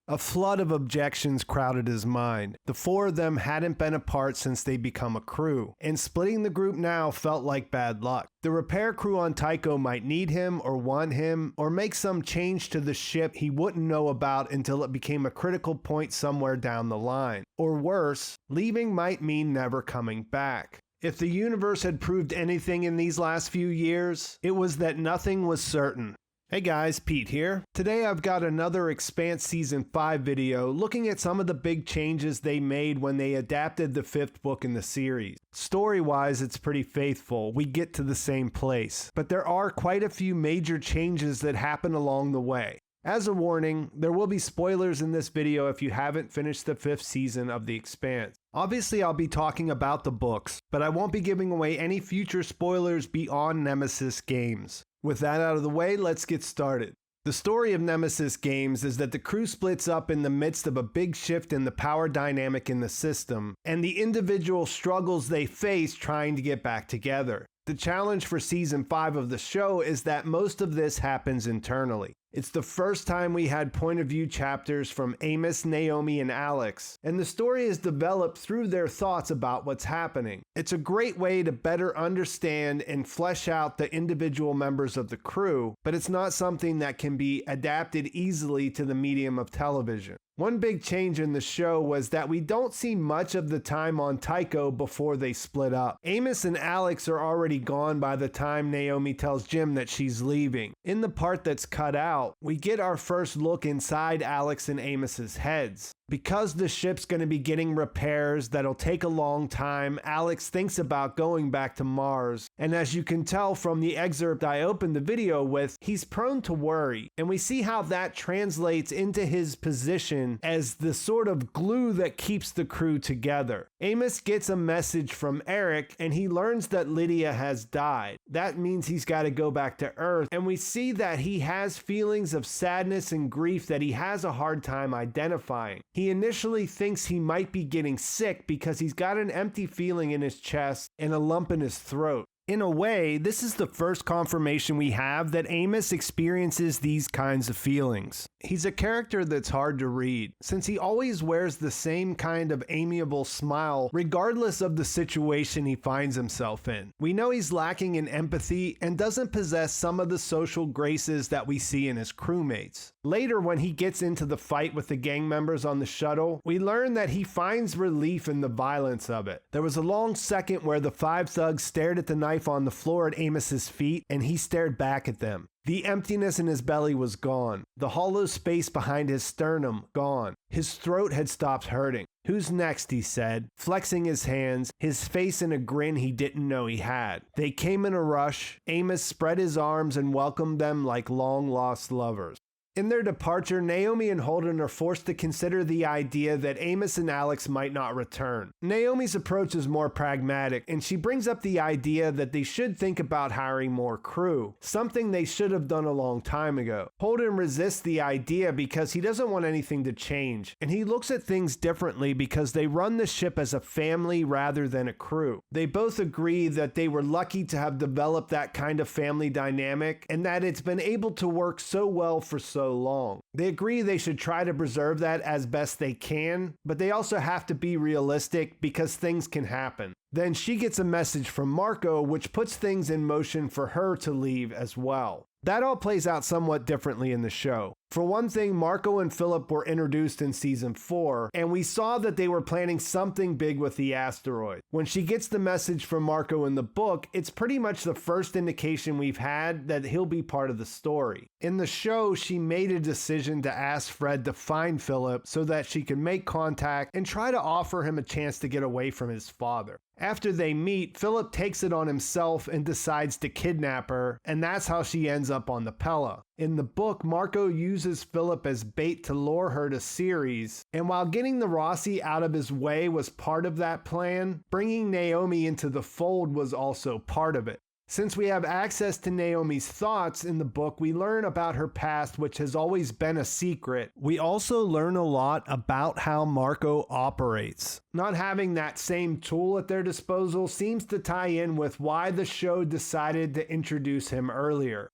A flood of objections crowded his mind. The four of them hadn't been apart since they become a crew, and splitting the group now felt like bad luck. The repair crew on Tycho might need him or want him, or make some change to the ship he wouldn't know about until it became a critical point somewhere down the line. Or worse, leaving might mean never coming back. If the universe had proved anything in these last few years, it was that nothing was certain. Hey guys, Pete here. Today I've got another Expanse Season 5 video looking at some of the big changes they made when they adapted the 5th book in the series. Story-wise, it's pretty faithful. We get to the same place. But there are quite a few major changes that happen along the way. As a warning, there will be spoilers in this video if you haven't finished the 5th season of The Expanse. Obviously, I'll be talking about the books, but I won't be giving away any future spoilers beyond Nemesis Games. With that out of the way, let's get started. The story of Nemesis Games is that the crew splits up in the midst of a big shift in the power dynamic in the system, and the individual struggles they face trying to get back together. The challenge for Season 5 of the show is that most of this happens internally. It's the first time we had point of view chapters from Amos, Naomi, and Alex, and the story is developed through their thoughts about what's happening. It's a great way to better understand and flesh out the individual members of the crew, but it's not something that can be adapted easily to the medium of television. One big change in the show was that we don't see much of the time on Tycho before they split up. Amos and Alex are already gone by the time Naomi tells Jim that she's leaving. In the part that's cut out, we get our first look inside Alex and Amos's heads. Because the ship's going to be getting repairs that'll take a long time, Alex thinks about going back to Mars. And as you can tell from the excerpt I opened the video with, he's prone to worry. And we see how that translates into his position as the sort of glue that keeps the crew together. Amos gets a message from Eric and he learns that Lydia has died. That means he's got to go back to Earth. And we see that he has feelings of sadness and grief that he has a hard time identifying. He initially thinks he might be getting sick because he's got an empty feeling in his chest and a lump in his throat. In a way, this is the first confirmation we have that Amos experiences these kinds of feelings. He's a character that's hard to read, since he always wears the same kind of amiable smile regardless of the situation he finds himself in. We know he's lacking in empathy and doesn't possess some of the social graces that we see in his crewmates. Later, when he gets into the fight with the gang members on the shuttle, we learn that he finds relief in the violence of it. There was a long second where the 5 thugs stared at the knife on the floor at Amos's feet, and he stared back at them. The emptiness in his belly was gone. The hollow space behind his sternum, gone. His throat had stopped hurting. "Who's next?" he said, flexing his hands, his face in a grin he didn't know he had. They came in a rush. Amos spread his arms and welcomed them like long-lost lovers. In their departure, Naomi and Holden are forced to consider the idea that Amos and Alex might not return. Naomi's approach is more pragmatic, and she brings up the idea that they should think about hiring more crew, something they should have done a long time ago. Holden resists the idea because he doesn't want anything to change, and he looks at things differently because they run the ship as a family rather than a crew. They both agree that they were lucky to have developed that kind of family dynamic, and that it's been able to work so well for so long. They agree they should try to preserve that as best they can, but they also have to be realistic because things can happen. Then she gets a message from Marco, which puts things in motion for her to leave as well. That all plays out somewhat differently in the show. For one thing, Marco and Filip were introduced in Season 4, and we saw that they were planning something big with the asteroid. When she gets the message from Marco in the book, it's pretty much the first indication we've had that he'll be part of the story. In the show, she made a decision to ask Fred to find Filip so that she could make contact and try to offer him a chance to get away from his father. After they meet, Filip takes it on himself and decides to kidnap her, and that's how she ends up on the Pella. In the book, Marco uses Filip as bait to lure her to Ceres, and while getting the Roci out of his way was part of that plan, bringing Naomi into the fold was also part of it. Since we have access to Naomi's thoughts in the book, we learn about her past, which has always been a secret. We also learn a lot about how Marco operates. Not having that same tool at their disposal seems to tie in with why the show decided to introduce him earlier.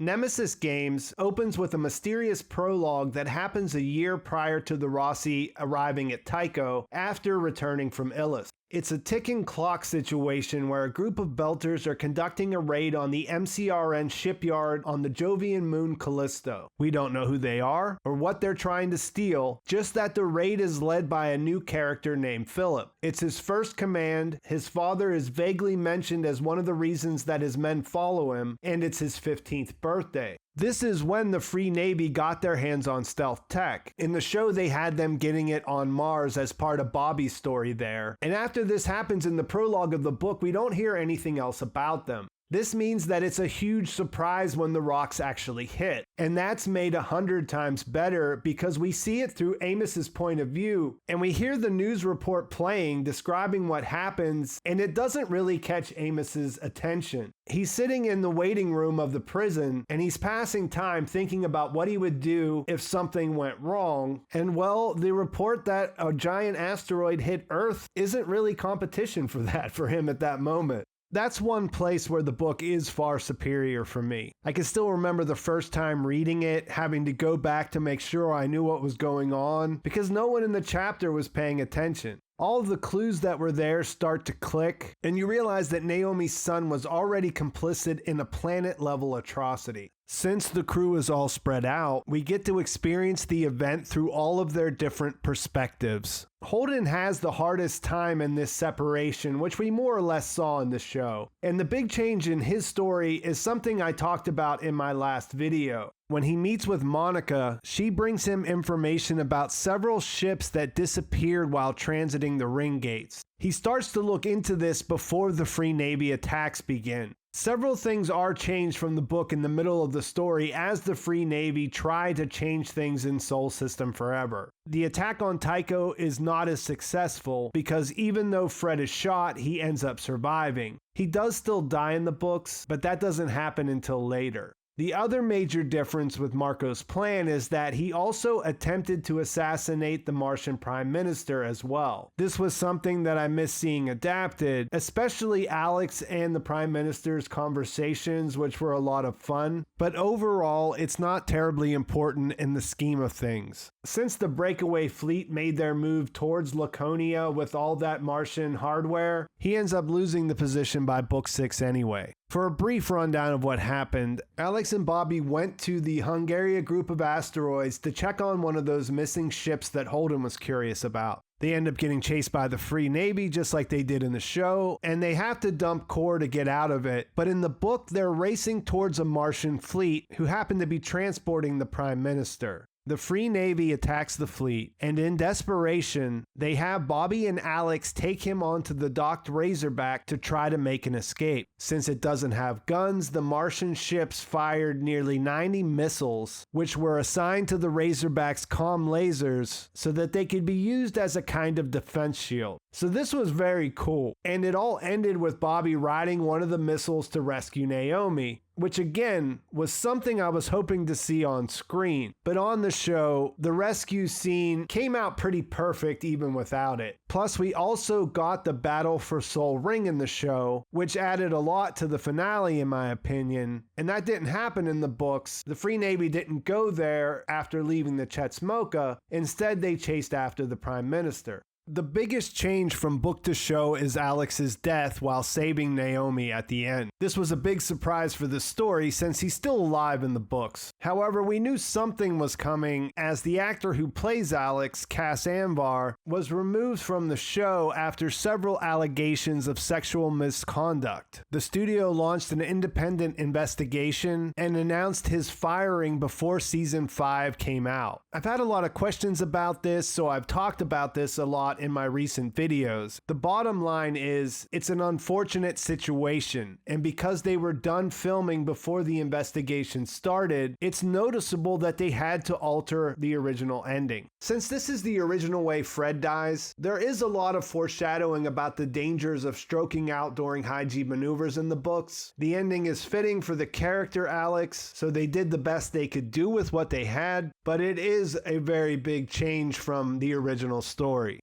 Nemesis Games opens with a mysterious prologue that happens a year prior to the Roci arriving at Tycho after returning from Illis. It's a ticking clock situation where a group of Belters are conducting a raid on the MCRN shipyard on the Jovian moon Callisto. We don't know who they are or what they're trying to steal, just that the raid is led by a new character named Filip. It's his first command, his father is vaguely mentioned as one of the reasons that his men follow him, and it's his 15th birthday. This is when the Free Navy got their hands on stealth tech. In the show, they had them getting it on Mars as part of Bobby's story there. And after this happens in the prologue of the book, we don't hear anything else about them. This means that it's a huge surprise when the rocks actually hit. And that's made 100 times better because we see it through Amos's point of view, and we hear the news report playing describing what happens, and it doesn't really catch Amos's attention. He's sitting in the waiting room of the prison, and he's passing time thinking about what he would do if something went wrong. And well, the report that a giant asteroid hit Earth isn't really competition for that for him at that moment. That's one place where the book is far superior for me. I can still remember the first time reading it, having to go back to make sure I knew what was going on, because no one in the chapter was paying attention. All of the clues that were there start to click, and you realize that Naomi's son was already complicit in a planet-level atrocity. Since the crew is all spread out, we get to experience the event through all of their different perspectives. Holden has the hardest time in this separation, which we more or less saw in the show. And the big change in his story is something I talked about in my last video. When he meets with Monica, she brings him information about several ships that disappeared while transiting the ring gates. He starts to look into this before the Free Navy attacks begin. Several things are changed from the book in the middle of the story as the Free Navy try to change things in Sol System forever. The attack on Tycho is not as successful because even though Fred is shot, he ends up surviving. He does still die in the books, but that doesn't happen until later. The other major difference with Marco's plan is that he also attempted to assassinate the Martian Prime Minister as well. This was something that I missed seeing adapted, especially Alex and the Prime Minister's conversations, which were a lot of fun, but overall it's not terribly important in the scheme of things. Since the breakaway fleet made their move towards Laconia with all that Martian hardware, he ends up losing the position by book 6 anyway. For a brief rundown of what happened, Alex and Bobby went to the Hungaria group of asteroids to check on one of those missing ships that Holden was curious about. They end up getting chased by the Free Navy just like they did in the show, and they have to dump core to get out of it. But in the book, they're racing towards a Martian fleet who happen to be transporting the Prime Minister. The Free Navy attacks the fleet, and in desperation, they have Bobby and Alex take him onto the docked Razorback to try to make an escape. Since it doesn't have guns, the Martian ships fired nearly 90 missiles, which were assigned to the Razorback's comm lasers so that they could be used as a kind of defense shield. So this was very cool, and it all ended with Bobby riding one of the missiles to rescue Naomi, which again was something I was hoping to see on screen. But on the show, the rescue scene came out pretty perfect even without it. Plus, we also got the Battle for Sol Ring in the show, which added a lot to the finale in my opinion, and that didn't happen in the books. The Free Navy didn't go there after leaving the Chetsmoka. Instead, they chased after the Prime Minister. The biggest change from book to show is Alex's death while saving Naomi at the end. This was a big surprise for the story since he's still alive in the books. However, we knew something was coming as the actor who plays Alex, Cass Anvar, was removed from the show after several allegations of sexual misconduct. The studio launched an independent investigation and announced his firing before season 5 came out. I've had a lot of questions about this, so I've talked about this a lot in my recent videos. The bottom line is, it's an unfortunate situation, and because they were done filming before the investigation started, it's noticeable that they had to alter the original ending. Since this is the original way Fred dies, there is a lot of foreshadowing about the dangers of stroking out during high-G maneuvers in the books. The ending is fitting for the character Alex, so they did the best they could do with what they had, but it is a very big change from the original story.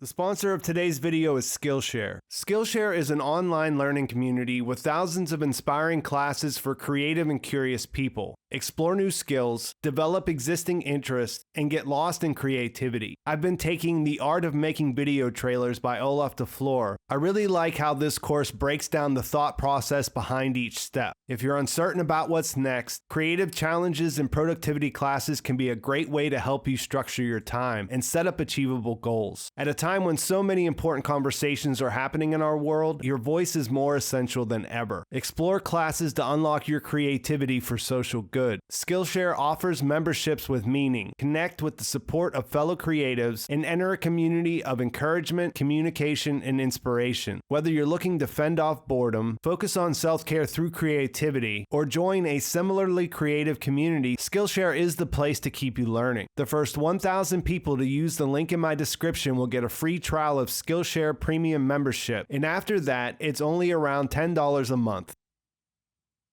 The sponsor of today's video is Skillshare. Skillshare is an online learning community with thousands of inspiring classes for creative and curious people. Explore new skills, develop existing interests, and get lost in creativity. I've been taking The Art of Making Video Trailers by Olaf de Floor. I really like how this course breaks down the thought process behind each step. If you're uncertain about what's next, creative challenges and productivity classes can be a great way to help you structure your time and set up achievable goals. At a time when so many important conversations are happening in our world, your voice is more essential than ever. Explore classes to unlock your creativity for social good. Skillshare offers memberships with meaning. Connect with the support of fellow creatives and enter a community of encouragement, communication, and inspiration. Whether you're looking to fend off boredom, focus on self-care through creativity, or join a similarly creative community, Skillshare is the place to keep you learning. The first 1,000 people to use the link in my description will get a free trial of Skillshare Premium membership, and after that, it's only around $10 a month.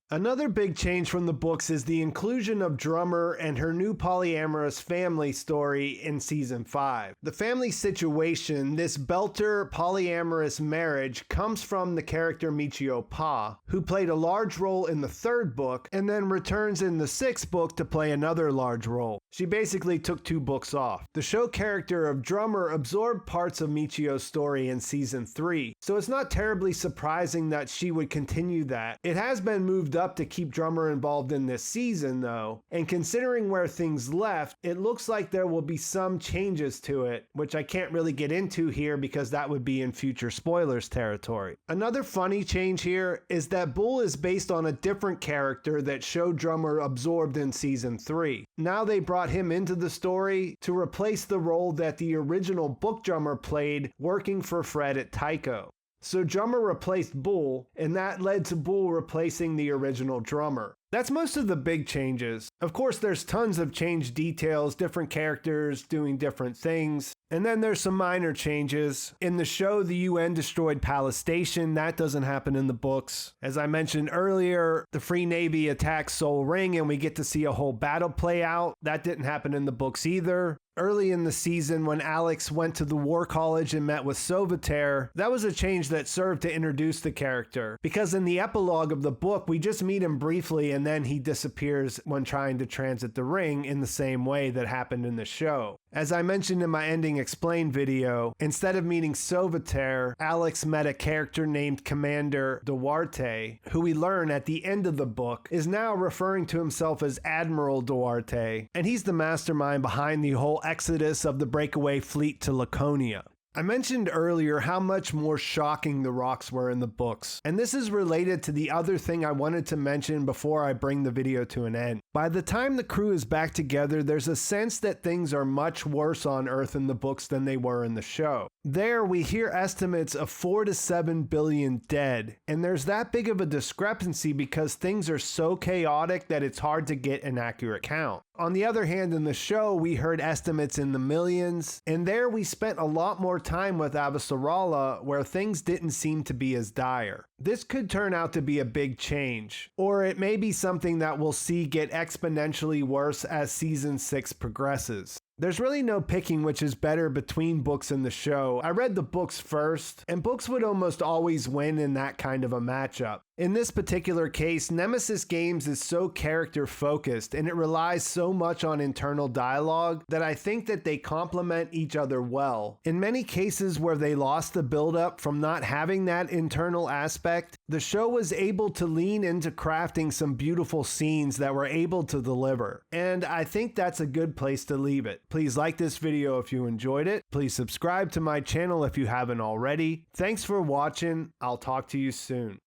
Another big change from the books is the inclusion of Drummer and her new polyamorous family story in Season 5. The family situation, this belter polyamorous marriage, comes from the character Michio Pa, who played a large role in the 3rd book and then returns in the 6th book to play another large role. She basically took 2 books off. The show character of Drummer absorbed parts of Michio's story in Season 3, so it's not terribly surprising that she would continue that. It has been moved up to keep Drummer involved in this season though, and considering where things left, it looks like there will be some changes to it, which I can't really get into here because that would be in future spoilers territory. Another funny change here is that Bull is based on a different character that show Drummer absorbed in Season 3. Now they brought him into the story to replace the role that the original book Drummer played working for Fred at Tycho. So Drummer replaced Bull, and that led to Bull replacing the original Drummer. That's most of the big changes. Of course, there's tons of change details, different characters doing different things. And then there's some minor changes. In the show, the UN destroyed Palace Station. That doesn't happen in the books. As I mentioned earlier, the Free Navy attacks Sol Ring and we get to see a whole battle play out. That didn't happen in the books either. Early in the season, when Alex went to the War College and met with Sauveterre, that was a change that served to introduce the character. Because in the epilogue of the book, we just meet him briefly and then he disappears when trying to transit the ring in the same way that happened in the show. As I mentioned in my Ending Explained video, instead of meeting Sauveterre, Alex met a character named Commander Duarte, who we learn at the end of the book is now referring to himself as Admiral Duarte, and he's the mastermind behind the whole exodus of the breakaway fleet to Laconia. I mentioned earlier how much more shocking the rocks were in the books, and this is related to the other thing I wanted to mention before I bring the video to an end. By the time the crew is back together, there's a sense that things are much worse on Earth in the books than they were in the show. There, we hear estimates of 4 to 7 billion dead, and there's that big of a discrepancy because things are so chaotic that it's hard to get an accurate count. On the other hand, in the show, we heard estimates in the millions, and there we spent a lot more time with Avasarala where things didn't seem to be as dire. This could turn out to be a big change, or it may be something that we'll see get exponentially worse as Season 6 progresses. There's really no picking which is better between books and the show. I read the books first, and books would almost always win in that kind of a matchup. In this particular case, Nemesis Games is so character focused and it relies so much on internal dialogue that I think that they complement each other well. In many cases where they lost the build-up from not having that internal aspect, the show was able to lean into crafting some beautiful scenes that were able to deliver. And I think that's a good place to leave it. Please like this video if you enjoyed it. Please subscribe to my channel if you haven't already. Thanks for watching. I'll talk to you soon.